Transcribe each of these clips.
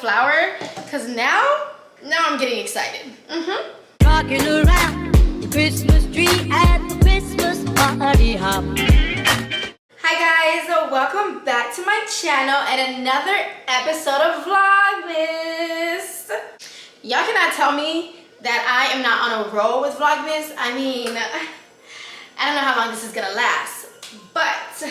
flour, because now I'm getting excited. Rocking around the Christmas tree at the Christmas party hop. Hi guys, welcome back to my channel and another episode of Vlogmas. Y'all cannot tell me that I am not on a roll with Vlogmas. I mean, I don't know how long this is gonna last, but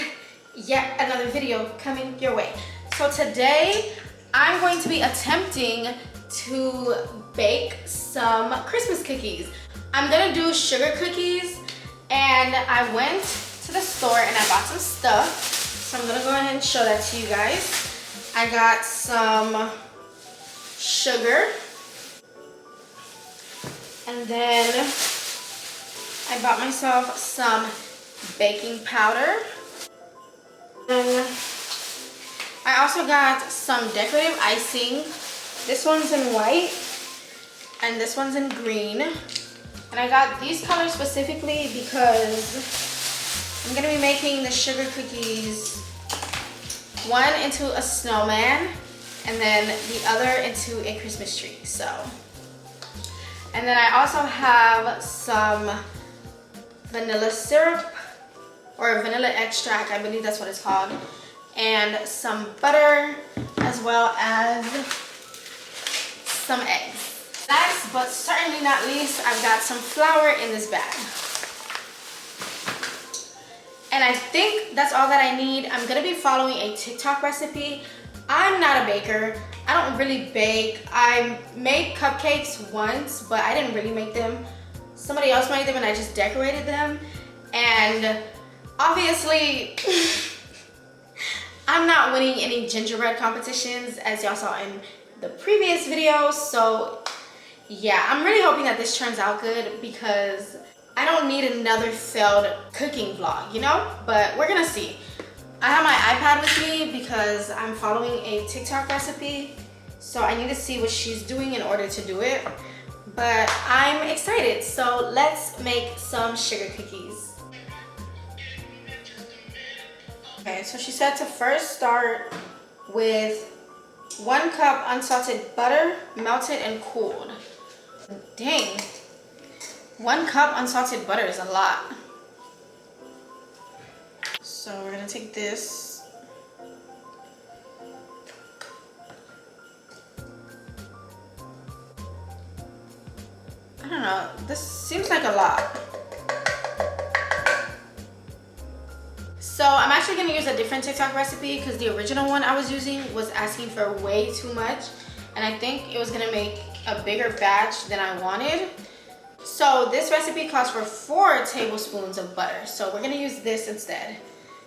yet another video coming your way. So today I'm going to be attempting to bake some Christmas cookies. I'm gonna do sugar cookies, and I went to the store and I bought some stuff. So I'm gonna go ahead and show that to you guys. I got some sugar, and then I bought myself some baking powder. And I also got some decorative icing. This one's in white and this one's in green. And I got these colors specifically because I'm gonna be making the sugar cookies, one into a snowman and then the other into a Christmas tree. So, and then I also have some vanilla syrup or vanilla extract, I believe that's what it's called, and some butter, as well as some eggs. Last but certainly not least, I've got some flour in this bag. And I think that's all that I need. I'm gonna be following a TikTok recipe. I'm not a baker. I don't really bake. I made cupcakes once, but I didn't really make them. Somebody else made them and I just decorated them. And obviously, I'm not winning any gingerbread competitions as y'all saw in the previous videos. So yeah, I'm really hoping that this turns out good because I don't need another failed cooking vlog, you know? But we're gonna see. I have my iPad with me because I'm following a TikTok recipe. So I need to see what she's doing in order to do it. But I'm excited. So let's make some sugar cookies. Okay, so she said to first start with 1 cup unsalted butter, melted and cooled. Dang, 1 cup unsalted butter is a lot. So we're gonna take this. I don't know, this seems like a lot. So I'm actually gonna use a different TikTok recipe because the original one I was using was asking for way too much, and I think it was gonna make a bigger batch than I wanted. So this recipe calls for 4 tablespoons of butter. So we're gonna use this instead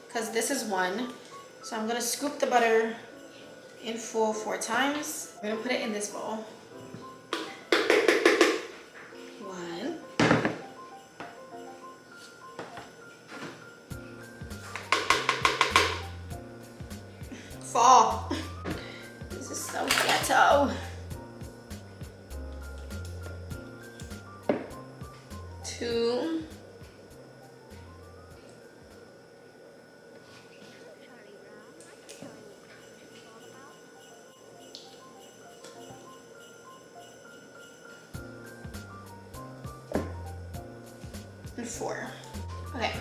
because this is 1. So I'm gonna scoop the butter in full 4 times. I'm gonna put it in this bowl. 1. Fall. This is so ghetto. 2. 4. Okay.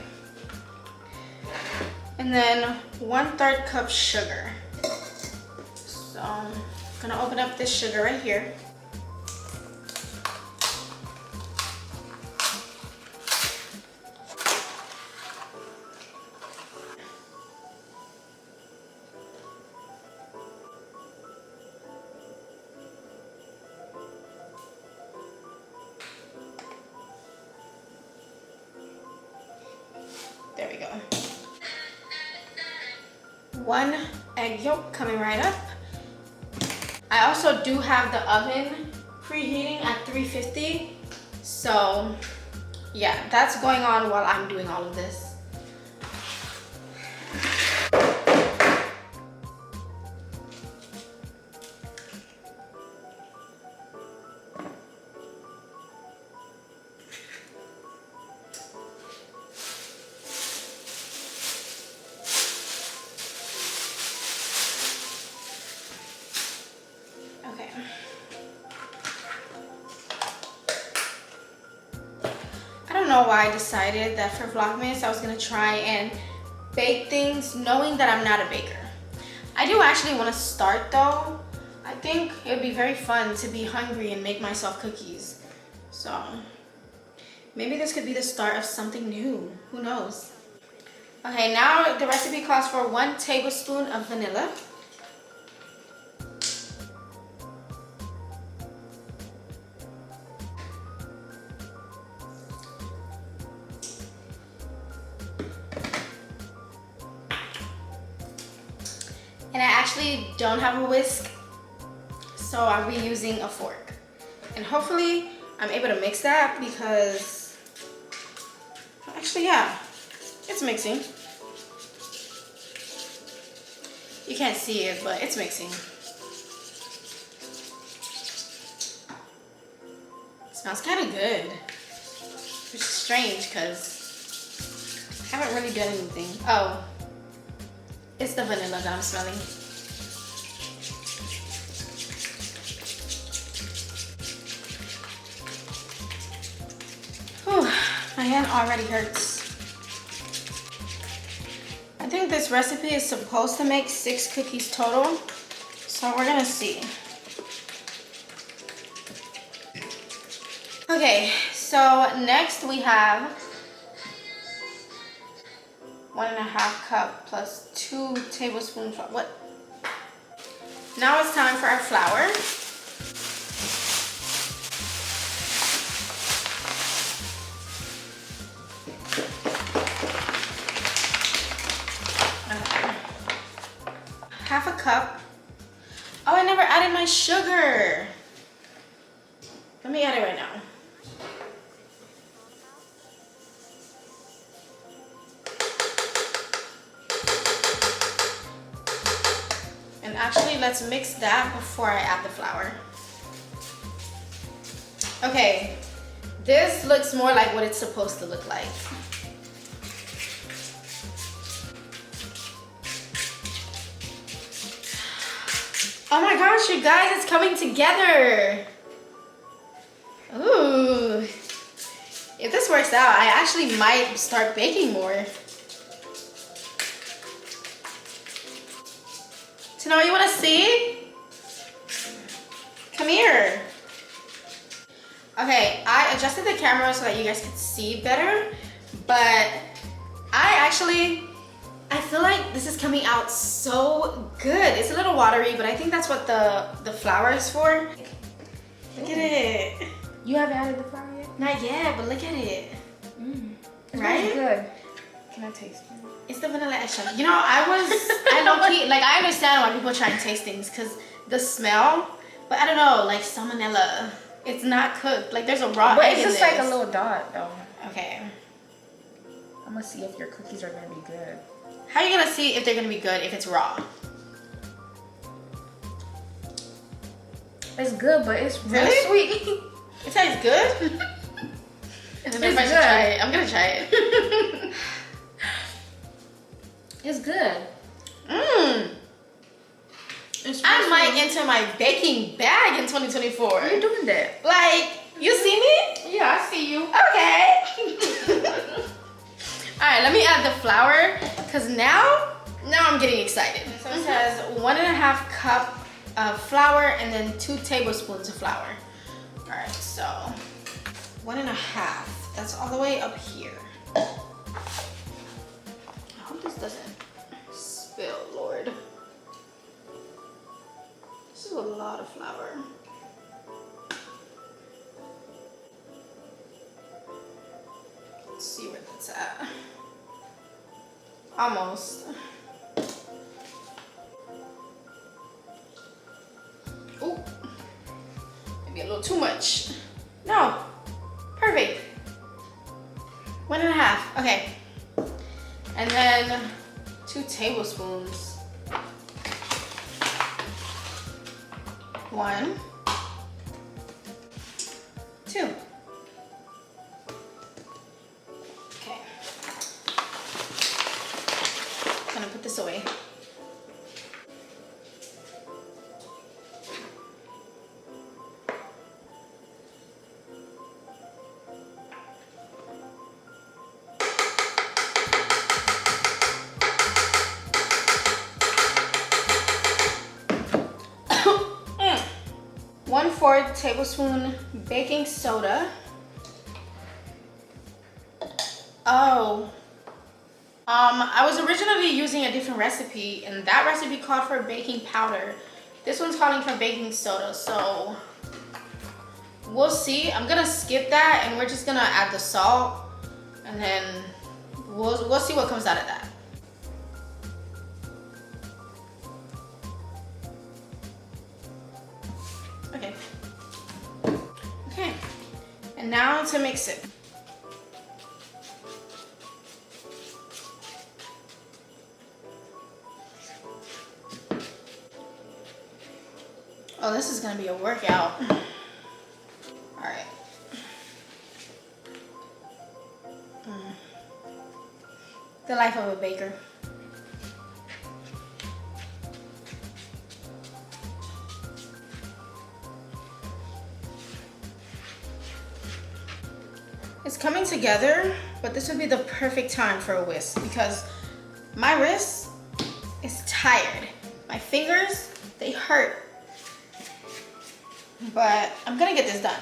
And then 1/3 cup sugar. So I'm gonna open up this sugar right here. There we go. 1 egg yolk coming right up. I also do have the oven preheating at 350. So yeah, that's going on while I'm doing all of this. Okay. I don't know why I decided that for Vlogmas I was gonna try and bake things knowing that I'm not a baker. I do actually want to start though. I think it would be very fun to be hungry and make myself cookies. So maybe this could be the start of something new. Who knows? Okay, now the recipe calls for 1 tablespoon of vanilla. And I actually don't have a whisk, so I'll be using a fork. And hopefully I'm able to mix that because, actually yeah, it's mixing. You can't see it, but it's mixing. It smells kind of good, which is strange because I haven't really done anything. Oh. It's the vanilla that I'm smelling. Whew, my hand already hurts. I think this recipe is supposed to make 6 cookies total, so we're gonna see. Okay, so next we have 1.5 cup plus 2 tablespoons. What? Now it's time for our flour. Half a cup. Oh, I never added my sugar. Let me add it right now. And actually, let's mix that before I add the flour. Okay, this looks more like what it's supposed to look like. Oh my gosh, you guys, it's coming together. Ooh. If this works out, I actually might start baking more. Tino, you wanna see? Come here. Okay, I adjusted the camera so that you guys could see better, but I feel like this is coming out so good. It's a little watery, but I think that's what the flour is for. Look at it. You haven't added the flour yet? Not yet, but look at it. Right? It's good. Can I taste it? It's the vanilla extract. You know, I low-key, like, I understand why people try and taste things, because the smell, but I don't know, like salmonella. It's not cooked. Like, there's a raw But egg it's in just this. like a little dot, though. Okay. I'm gonna see if your cookies are gonna be good. How are you gonna see if they're gonna be good if it's raw? It's good, but it's Really? sweet. It tastes good? It's Maybe I should good. try it. I'm gonna try it. It's good. I might enter my baking bag in 2024. Why are you doing that? Like, you see me? Yeah, I see you. Okay. Alright, let me add the flour, because now I'm getting excited. So it says 1.5 cup of flour and then 2 tablespoons of flour. Alright, so 1.5. That's all the way up here. I hope this doesn't spill, Lord. This is a lot of flour. Let's see where that's at. Almost. Ooh. Maybe a little too much. No. Perfect. 1.5. Okay. And then 2 tablespoons. 1, 2. Okay. I'm gonna put this away. 1/4 tablespoon baking soda. Oh, I was originally using a different recipe, and that recipe called for baking powder. This one's calling for baking soda, so we'll see. I'm gonna skip that, and we're just gonna add the salt, and then we'll see what comes out of that. Okay. Okay. And now to mix it. Oh, this is gonna be a workout. All right. The life of a baker. It's coming together, but this would be the perfect time for a whisk because my wrist is tired. My fingers, they hurt. But I'm gonna get this done.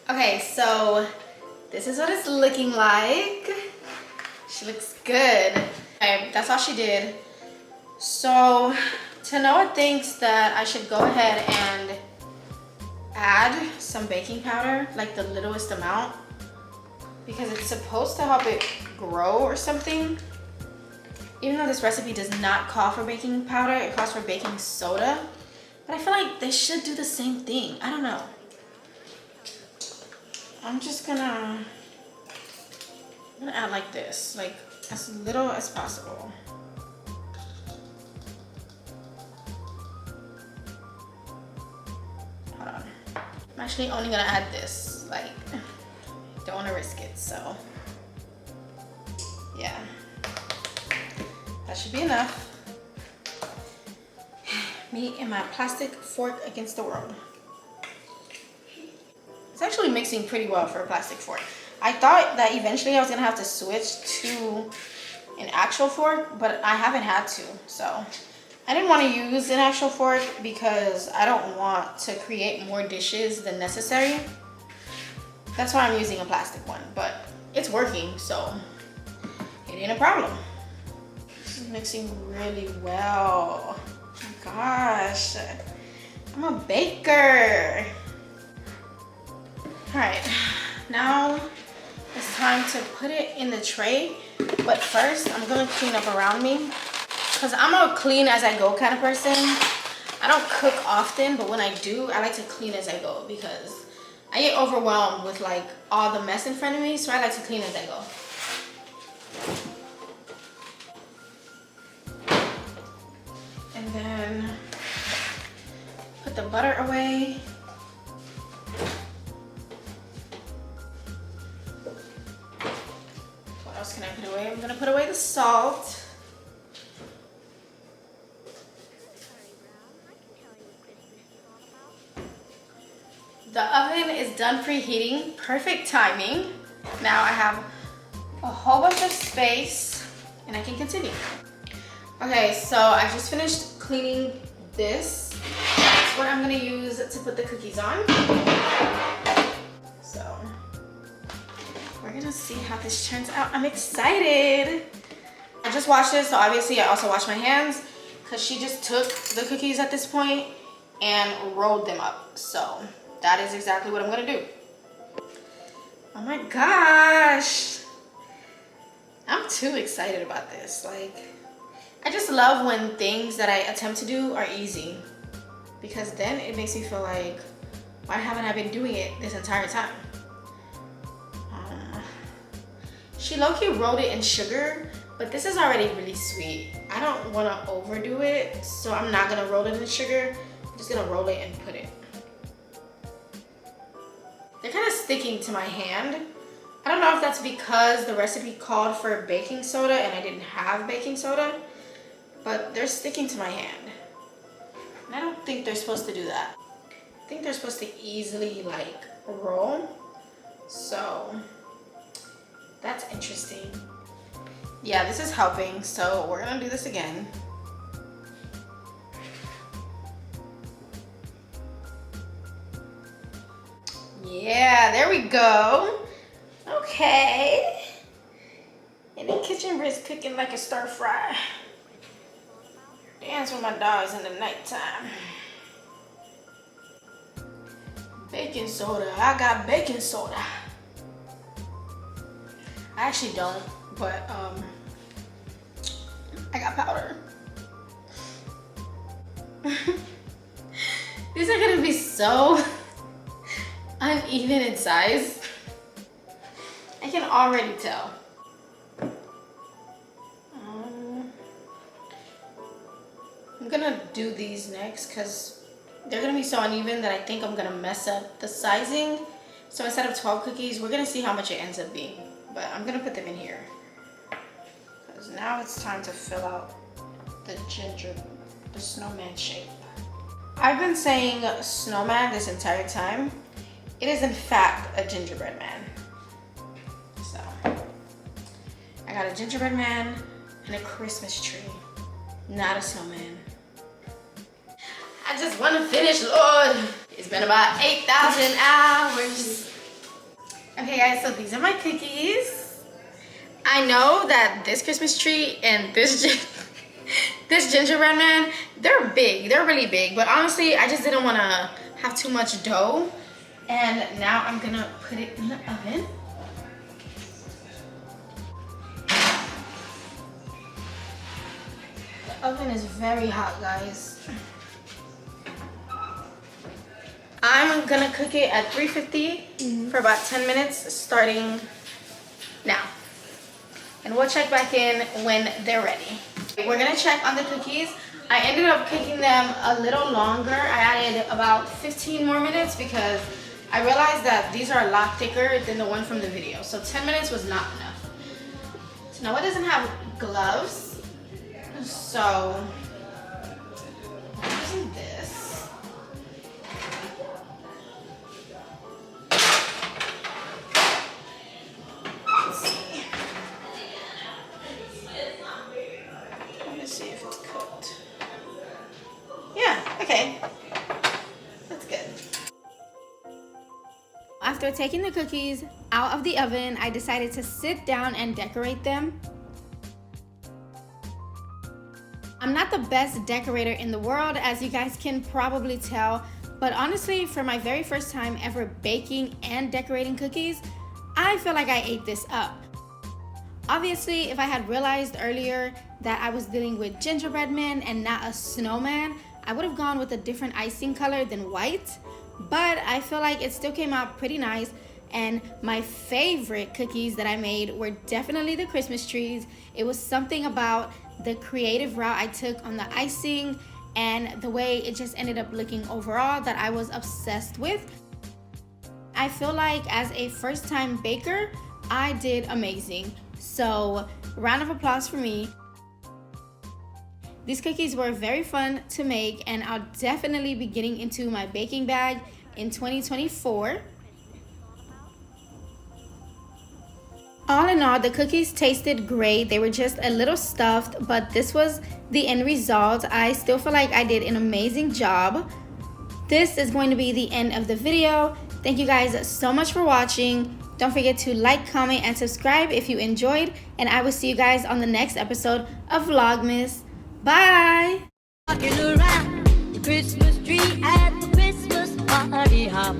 Okay, so this is what it's looking like. She looks good. Okay, that's all she did. So Tanoa thinks that I should go ahead and add some baking powder, like the littlest amount, because it's supposed to help it grow or something. Even though this recipe does not call for baking powder, it calls for baking soda. But I feel like they should do the same thing. I don't know. I'm gonna add like this, like as little as possible. Hold on. I'm actually only gonna add this, like, don't wanna risk it, so yeah. That should be enough. Me and my plastic fork against the world. It's actually mixing pretty well for a plastic fork. I thought that eventually I was gonna have to switch to an actual fork, but I haven't had to, so. I didn't want to use an actual fork because I don't want to create more dishes than necessary. That's why I'm using a plastic one, but it's working, so it ain't a problem. This is mixing really well. Oh my gosh, I'm a baker. All right, now it's time to put it in the tray, but first I'm gonna clean up around me because I'm a clean as I go kind of person. I don't cook often, but when I do, I like to clean as I go because I get overwhelmed with like all the mess in front of me, so I like to clean as I go. And then put the butter away. What else can I put away? I'm gonna put away the salt. The oven is done preheating, perfect timing. Now I have a whole bunch of space and I can continue. Okay, so I just finished cleaning this. That's what I'm gonna use to put the cookies on. So we're gonna see how this turns out. I'm excited. I just washed this, so obviously I also washed my hands because she just took the cookies at this point and rolled them up. So that is exactly what I'm gonna do. Oh my gosh. I'm too excited about this. Like, I just love when things that I attempt to do are easy because then it makes me feel like, why haven't I been doing it this entire time? She low-key rolled it in sugar, but this is already really sweet. I don't want to overdo it, so I'm not gonna roll it in sugar. I'm just gonna roll it and put it. They're kind of sticking to my hand. I don't know if that's because the recipe called for baking soda and I didn't have baking soda, but they're sticking to my hand. And I don't think they're supposed to do that. I think they're supposed to easily like roll. So that's interesting. Yeah, this is helping, so we're gonna do this again. Yeah, there we go. Okay. And the kitchen is cooking like a stir fry. Dance with my dogs in the nighttime. Baking soda. I got baking soda. I actually don't, but I got powder. These are gonna be so uneven in size. I can already tell. I'm gonna do these next because they're gonna be so uneven that I think I'm gonna mess up the sizing. So instead of 12 cookies, we're gonna see how much it ends up being. But I'm gonna put them in here because now it's time to fill out the snowman shape. I've been saying snowman this entire time. It is in fact a gingerbread man. So I got a gingerbread man and a Christmas tree, not a snowman. I just want to finish, Lord. It's been about 8,000 hours. Okay guys, so these are my cookies. I know that this Christmas tree and this gingerbread man, they're big, they're really big, but honestly, I just didn't want to have too much dough. And now I'm gonna put it in the oven. The oven is very hot, guys. I'm gonna cook it at 350 for about 10 minutes, starting now. And we'll check back in when they're ready. We're gonna check on the cookies. I ended up cooking them a little longer. I added about 15 more minutes because I realized that these are a lot thicker than the one from the video. So 10 minutes was not enough. So now it doesn't have gloves. So I'm using this. See if it's cooked. Yeah, okay. That's good. After taking the cookies out of the oven, I decided to sit down and decorate them. I'm not the best decorator in the world, as you guys can probably tell, but honestly, for my very first time ever baking and decorating cookies, I feel like I ate this up. Obviously, if I had realized earlier that I was dealing with gingerbread men and not a snowman, I would have gone with a different icing color than white, but I feel like it still came out pretty nice. And my favorite cookies that I made were definitely the Christmas trees. It was something about the creative route I took on the icing and the way it just ended up looking overall that I was obsessed with. I feel like as a first-time baker, I did amazing. So, round of applause for me. These cookies were very fun to make, and I'll definitely be getting into my baking bag in 2024. All in all, the cookies tasted great. They were just a little stuffed, but this was the end result. I still feel like I did an amazing job. This is going to be the end of the video. Thank you guys so much for watching. Don't forget to like, comment, and subscribe if you enjoyed, and I will see you guys on the next episode of Vlogmas. Bye! Walking around the Christmas tree at the Christmas party hop.